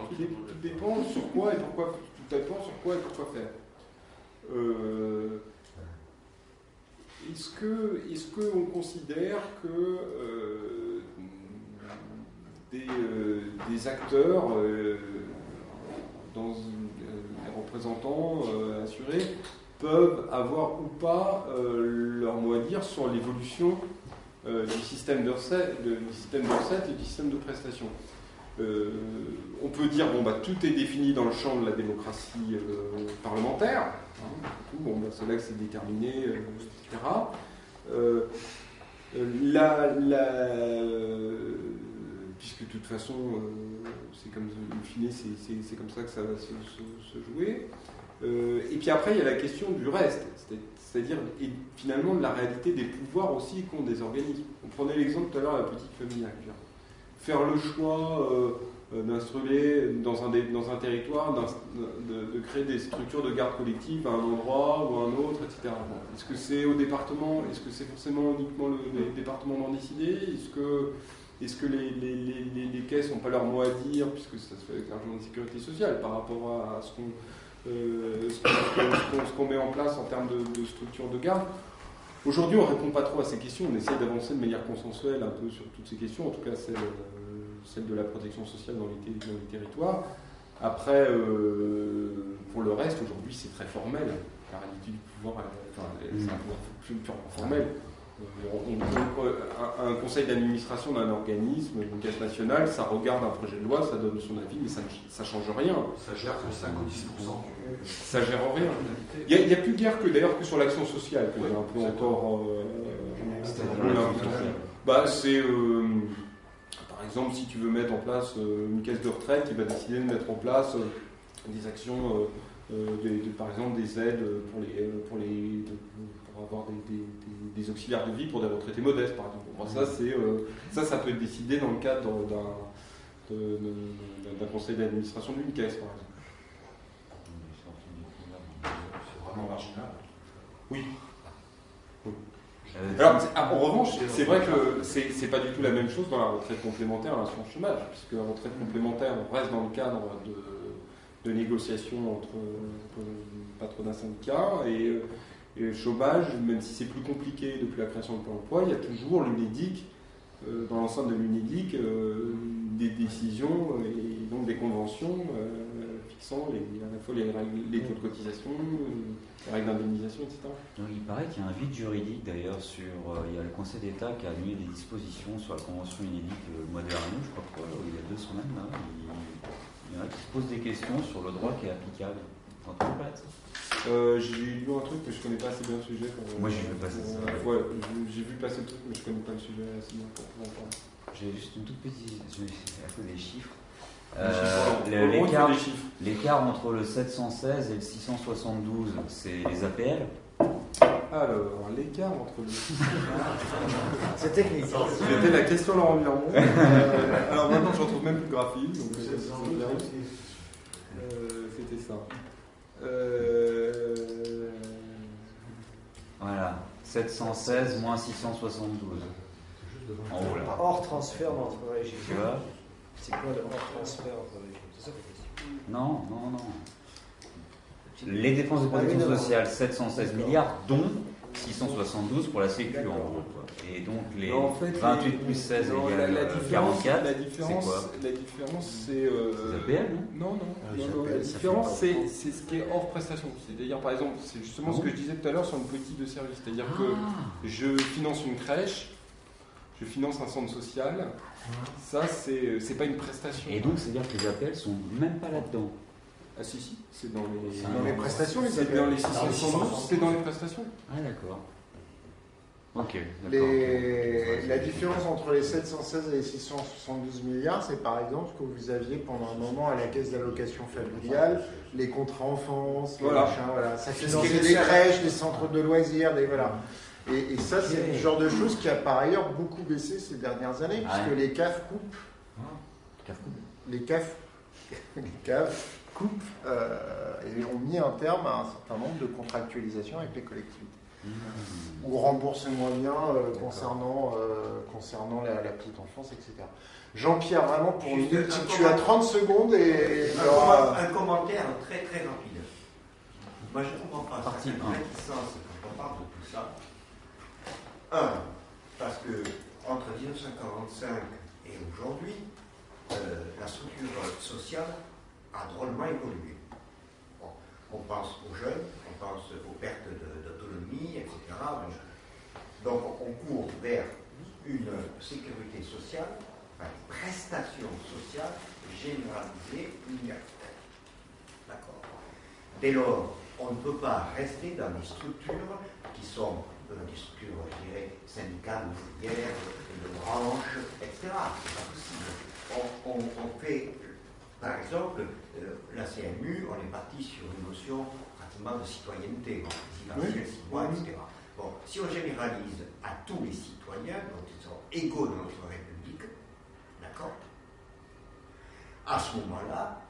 sur quoi et pourquoi. Tout dépend sur quoi et pourquoi faire. Est-ce qu'on considère que des acteurs, les représentants assurés, peuvent avoir ou pas leur mot à dire sur l'évolution du système de recettes et du système de prestations? On peut dire tout est défini dans le champ de la démocratie parlementaire, c'est là que c'est déterminé, etc. Puisque de toute façon, c'est comme in fine, c'est comme ça que ça va se jouer. Et puis après, il y a la question du reste, c'est-à-dire finalement de la réalité des pouvoirs aussi qu'ont des organismes. On prenait l'exemple tout à l'heure de la politique familiale. faire le choix d'installer dans un territoire, de créer des structures de garde collective à un endroit ou à un autre, etc. Bon. Est-ce que c'est au département? Est-ce que c'est forcément uniquement le département d'en décider? Est-ce que les caisses n'ont pas leur mot à dire, puisque ça se fait avec l'argent de sécurité sociale, par rapport à ce qu'on met en place en termes de structure de garde? Aujourd'hui, on ne répond pas trop à ces questions, on essaie d'avancer de manière consensuelle un peu sur toutes ces questions, en tout cas celle de la protection sociale dans les territoires. Après, pour le reste, aujourd'hui, c'est très formel. La réalité du pouvoir, c'est un pouvoir purement formel. Un conseil d'administration d'un organisme, une caisse nationale, ça regarde un projet de loi, ça donne son avis, mais ça ne change rien. Ça gère que 5 ou 10%. Ça gère rien. Il n'y a plus de guerre que sur l'action sociale, que j'ai un peu encore. Par exemple, si tu veux mettre en place une caisse de retraite, il va décider de mettre en place des actions, par exemple des aides pour avoir des auxiliaires de vie pour des retraités modestes, par exemple. Bon, ça peut être décidé dans le cadre d'un conseil d'administration d'une caisse, par exemple. C'est vraiment marginal. Oui. Alors, en revanche, c'est vrai que c'est pas du tout la même chose dans la retraite complémentaire et l'assurance chômage, puisque la retraite complémentaire, on reste dans le cadre de négociations entre patronat syndicat et le chômage, même si c'est plus compliqué depuis la création de Pôle emploi, il y a toujours l'UNEDIC, dans l'ensemble de l'UNEDIC, des décisions et donc des conventions fixant à la fois les taux de cotisation, les règles d'indemnisation, etc. Donc, il paraît qu'il y a un vide juridique d'ailleurs il y a le Conseil d'État qui a annulé des dispositions sur la convention UNEDIC le mois dernier, je crois, il y a 2 semaines là. Il y en a qui se posent des questions sur le droit qui est applicable. J'ai lu un truc, mais je ne connais pas assez bien le sujet. Moi, j'ai vu passer ça. Ouais, j'ai vu passer le truc, mais je ne connais pas le sujet assez bien pour en parler. J'ai juste une toute petite. À cause des chiffres. L'écart entre le 716 et le 672, c'est les APL. Alors, l'écart entre le. C'est technique. C'était la question Laurent Mirmont. Alors maintenant, je ne retrouve même plus le graphique. Donc, c'était ça. Voilà, 716 moins 672. En haut là. Hors transfert d'entre régimes. Tu vois? C'est quoi le hors transfert entre régimes? C'est ça la question. Non. Les dépenses de protection sociale, 716 milliards, dont 672 pour la Sécu en gros. Et donc les 28 plus 16 égale 44. La différence, c'est quoi? La différence, c'est. Les APL, non. La différence, c'est ce qui est hors prestation. C'est-à-dire, par exemple, c'est justement ce que je disais tout à l'heure sur une politique de service. C'est-à-dire que je finance une crèche, je finance un centre social. Ça, c'est pas une prestation. Et donc, c'est-à-dire que les APL sont même pas là-dedans. Ah si, c'est dans les prestations, les c'est dans les 672, c'est dans les prestations. Ah d'accord. Ok. La différence entre les 716 et les 672 milliards, c'est par exemple ce que vous aviez pendant un moment à la caisse d'allocation familiale, les contrats enfance, les machins, voilà. Ça finançait des crèches, des centres de loisirs, voilà. Et ça, c'est le genre de choses qui a par ailleurs beaucoup baissé ces dernières années, puisque les CAF coupent. Les CAF coupent et ont mis un terme à un certain nombre de contractualisations avec les collectivités. Ou remboursent moins bien concernant la petite enfance, etc. Jean-Pierre, vraiment, tu as 30 secondes et... Un commentaire très très rapide. Moi je ne comprends pas cette réticence quand on parle de tout ça. Parce que entre 1945 et aujourd'hui, la structure sociale a drôlement évolué. Bon, on pense aux jeunes, on pense aux pertes d'autonomie, etc. Donc on court vers une sécurité sociale, une prestation sociale généralisée universelle. D'accord. Dès lors, on ne peut pas rester dans des structures qui sont des structures, je dirais, syndicales, ouvrières, de branches, etc. C'est pas possible. On fait, par exemple, la CMU, on est parti sur une notion pratiquement de citoyenneté, présidentielle, 6 mois, etc. Bon, si on généralise à tous les citoyens, donc ils sont égaux dans notre République, d'accord, à ce moment-là,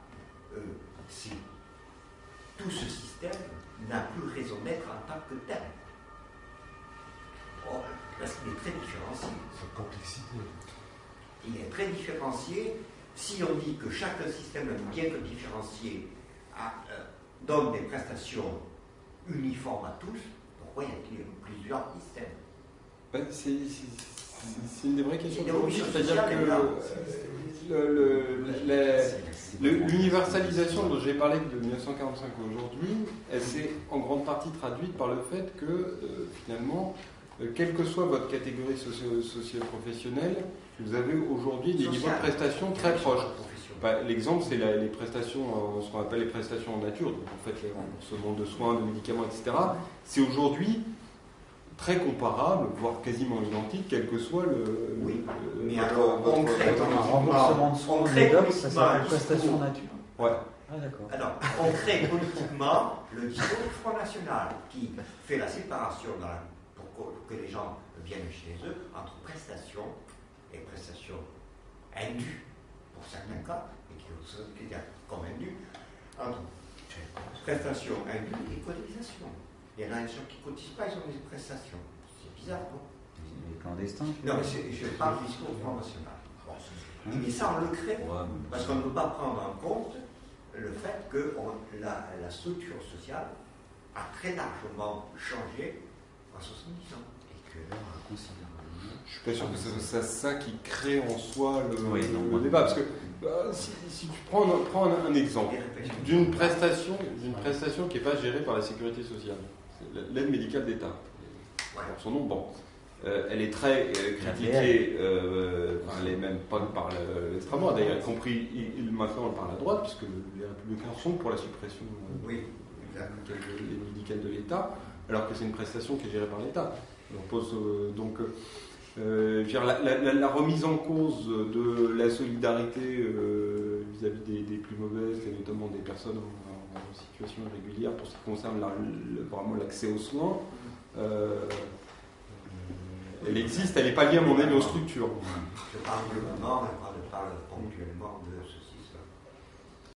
tout ce système n'a plus raison d'être en tant que tel. Or, parce qu'il est très différencié. Cette complexité. Il est très différencié. Si on dit que chaque système, bien que différencié, donne des prestations uniformes à tous, pourquoi y a-t-il plusieurs systèmes? C'est une des vraies questions. C'est-à-dire que l'universalisation dont j'ai parlé de 1945 aujourd'hui, elle s'est en grande partie traduite par le fait que finalement, quelle que soit votre catégorie socio-professionnelle, vous avez aujourd'hui des niveaux de prestations très proches. L'exemple, c'est les prestations, ce qu'on appelle les prestations en nature, donc en fait les remboursements de soins, de médicaments, etc. C'est aujourd'hui très comparable, voire quasiment identique, quel que soit le. Oui, mais alors on crée un remboursement de soins médoc, ça s'appelle prestation en nature. Ouais. Ah, d'accord. Alors, on crée politiquement le discours du Front National qui fait la séparation pour que les gens viennent chez eux entre prestations et prestations indues pour certains cas, et qui sont comme indues, entre prestations indues et cotisation. Il y en a des gens qui ne cotisent pas, ils ont des prestations. C'est bizarre, non? Les clandestins? Non, mais je parle du discours du Front National. Mais ça, on le crée, parce qu'on ne peut pas prendre en compte le fait que la structure sociale a très largement changé en 70 ans. Et que considérablement. Je suis pas sûr que c'est ça qui crée en soi le débat, parce que si tu prends un exemple d'une prestation qui n'est pas gérée par la sécurité sociale, l'aide médicale d'État, son nom, bon, elle est très critiquée, elle est même pas par l'extrême droite, d'ailleurs, y compris maintenant par la droite, puisque les Républicains sont pour la suppression des médicales de l'État, alors que c'est une prestation qui est gérée par l'État. On pose donc la remise en cause de la solidarité vis-à-vis des plus mauvaises, et notamment des personnes en situation irrégulière pour ce qui concerne vraiment l'accès aux soins. Elle existe, elle n'est pas liée à mon aide aux structures. Je parle de moment, je parle ponctuellement de ce